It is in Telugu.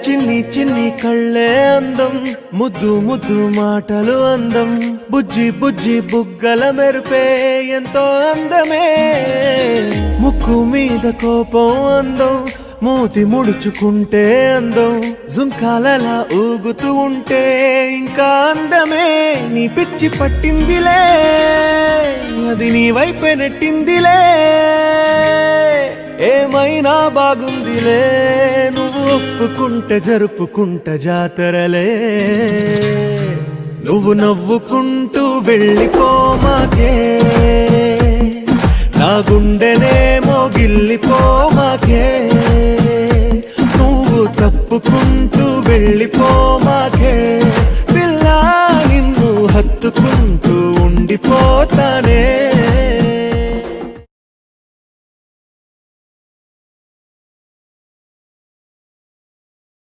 చిన్ని చిన్ని కళ్ళే అందం, ముద్దు ముద్దు మాటలు అందం, బుజ్జి బుజ్జి బుగ్గల మెరుపే ఎంతో అందమే. ముక్కు మీద కోపం అందం, మూతి ముడుచుకుంటే అందం, జుంకాలలా ఊగుతూ ఉంటే ఇంకా అందమే. నీ పిచ్చి పట్టిందిలే, అది నీ వైపే నెట్టిందిలే. ఏమైనా బాగుందిలే, నువ్వు ఒప్పుకుంటే జరుపుకుంటే జాతరలే. నువ్వు నవ్వుకుంటూ వెళ్ళిపోమాకే, నా గుండెనేమో గిల్లిపోమాకే. నువ్వు తప్పుకుంటూ వెళ్ళిపోమాకే, పిల్ల నిన్ను హత్తుకుంటూ ఉండిపోతా.